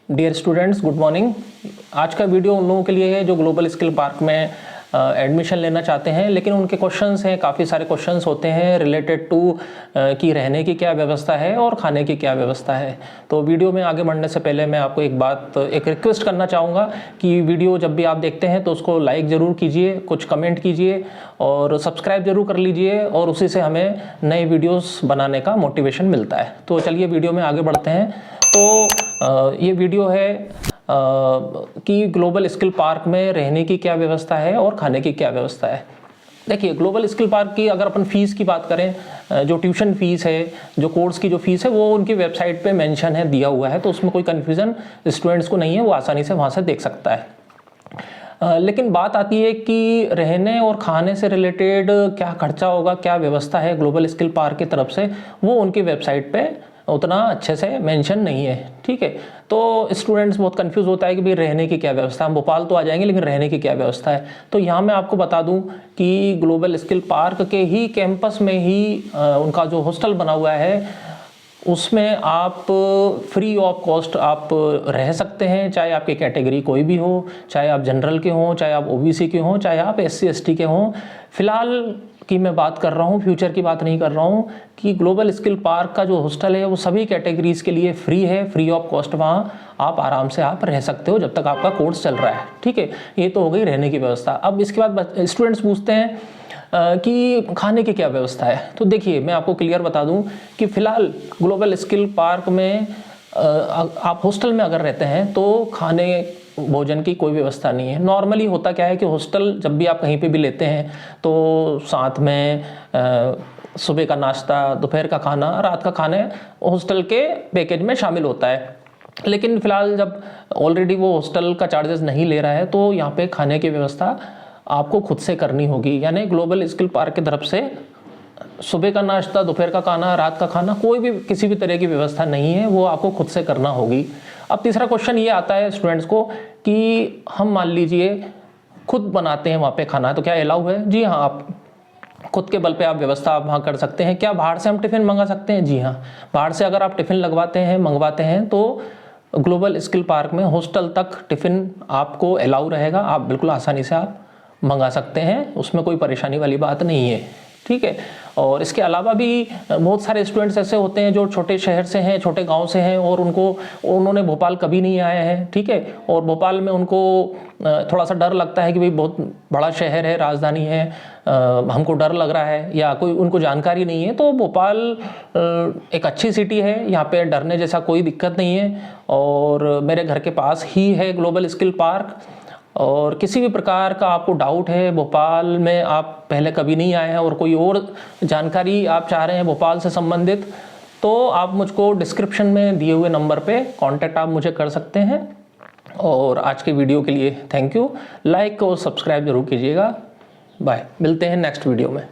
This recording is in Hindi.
Dear students, good morning. आज का वीडियो उन लोगों के लिए है जो ग्लोबल स्किल पार्क में एडमिशन लेना चाहते हैं, लेकिन उनके क्वेश्चंस हैं, काफ़ी सारे क्वेश्चंस होते हैं रिलेटेड टू कि रहने की क्या व्यवस्था है और खाने की क्या व्यवस्था है। तो वीडियो में आगे बढ़ने से पहले मैं आपको एक रिक्वेस्ट करना चाहूँगा कि वीडियो जब भी आप देखते हैं तो उसको लाइक ज़रूर कीजिए, कुछ कमेंट कीजिए और सब्सक्राइब ज़रूर कर लीजिए, और उसी से हमें नए वीडियोस बनाने का मोटिवेशन मिलता है। तो चलिए वीडियो में आगे बढ़ते हैं। तो ये वीडियो है कि ग्लोबल स्किल पार्क में रहने की क्या व्यवस्था है और खाने की क्या व्यवस्था है। देखिए, ग्लोबल स्किल पार्क की अगर अपन फीस की बात करें, जो ट्यूशन फीस है, जो कोर्स की जो फीस है, वो उनकी वेबसाइट पे मेंशन है, दिया हुआ है, तो उसमें कोई कन्फ्यूज़न स्टूडेंट्स को नहीं है, वो आसानी से वहाँ से देख सकता है। लेकिन बात आती है कि रहने और खाने से रिलेटेड क्या खर्चा होगा, क्या व्यवस्था है ग्लोबल स्किल पार्क की तरफ से, वो उनकी वेबसाइट पे उतना अच्छे से मेंशन नहीं है। ठीक है, तो स्टूडेंट्स बहुत कंफ्यूज होता है कि भाई रहने की क्या व्यवस्था है, हम भोपाल तो आ जाएंगे लेकिन रहने की क्या व्यवस्था है। तो यहाँ मैं आपको बता दूँ कि ग्लोबल स्किल पार्क के ही कैंपस में ही उनका जो हॉस्टल बना हुआ है, उसमें आप फ्री ऑफ कॉस्ट आप रह सकते हैं, चाहे आपकी कैटेगरी कोई भी हो, चाहे आप जनरल के हों, चाहे आप ओबीसी के हों, चाहे आप SC ST के हों। फिलहाल की मैं बात कर रहा हूँ, फ्यूचर की बात नहीं कर रहा हूँ, कि ग्लोबल स्किल पार्क का जो हॉस्टल है वो सभी कैटेगरीज के लिए फ्री है, फ्री ऑफ कॉस्ट। वहाँ आप आराम से आप रह सकते हो जब तक आपका कोर्स चल रहा है। ठीक है, ये तो हो गई रहने की व्यवस्था। अब इसके बाद स्टूडेंट्स पूछते हैं कि खाने की क्या व्यवस्था है। तो देखिए, मैं आपको क्लियर बता दूं कि फ़िलहाल ग्लोबल स्किल पार्क में आप हॉस्टल में अगर रहते हैं तो खाने भोजन की कोई व्यवस्था नहीं है। नॉर्मली होता क्या है कि हॉस्टल जब भी आप कहीं पे भी लेते हैं तो साथ में सुबह का नाश्ता, दोपहर का खाना, रात का खाना हॉस्टल के पैकेज में शामिल होता है। लेकिन फ़िलहाल जब ऑलरेडी वो हॉस्टल का चार्जेस नहीं ले रहा है तो यहाँ पे खाने की व्यवस्था आपको खुद से करनी होगी। यानी ग्लोबल स्किल पार्क की तरफ से सुबह का नाश्ता, दोपहर का खाना, रात का खाना, कोई भी किसी भी तरह की व्यवस्था नहीं है, वो आपको खुद से करना होगी। अब तीसरा क्वेश्चन ये आता है स्टूडेंट्स को कि हम मान लीजिए खुद बनाते हैं वहाँ पे खाना, तो क्या अलाउ है? जी हाँ, आप खुद के बल पे आप व्यवस्था आप वहाँ कर सकते हैं। क्या बाहर से हम टिफ़िन मंगा सकते हैं? जी हाँ, बाहर से अगर आप टिफ़िन मंगवाते हैं तो ग्लोबल स्किल पार्क में हॉस्टल तक टिफ़िन आपको अलाउ रहेगा, आप बिल्कुल आसानी से आप मंगा सकते हैं, उसमें कोई परेशानी वाली बात नहीं है। ठीक है, और इसके अलावा भी बहुत सारे स्टूडेंट्स ऐसे होते हैं जो छोटे शहर से हैं, छोटे गांव से हैं, और उन्होंने भोपाल कभी नहीं आए हैं। ठीक है, और भोपाल में उनको थोड़ा सा डर लगता है कि भाई बहुत बड़ा शहर है, राजधानी है, हमको डर लग रहा है, या कोई उनको जानकारी नहीं है। तो भोपाल एक अच्छी सिटी है, यहाँ पे डरने जैसा कोई दिक्कत नहीं है, और मेरे घर के पास ही है ग्लोबल स्किल पार्क। और किसी भी प्रकार का आपको डाउट है, भोपाल में आप पहले कभी नहीं आए हैं और कोई और जानकारी आप चाह रहे हैं भोपाल से संबंधित, तो आप मुझको डिस्क्रिप्शन में दिए हुए नंबर पे कांटेक्ट आप मुझे कर सकते हैं। और आज के वीडियो के लिए थैंक यू। लाइक और सब्सक्राइब जरूर कीजिएगा। बाय, मिलते हैं नेक्स्ट वीडियो में।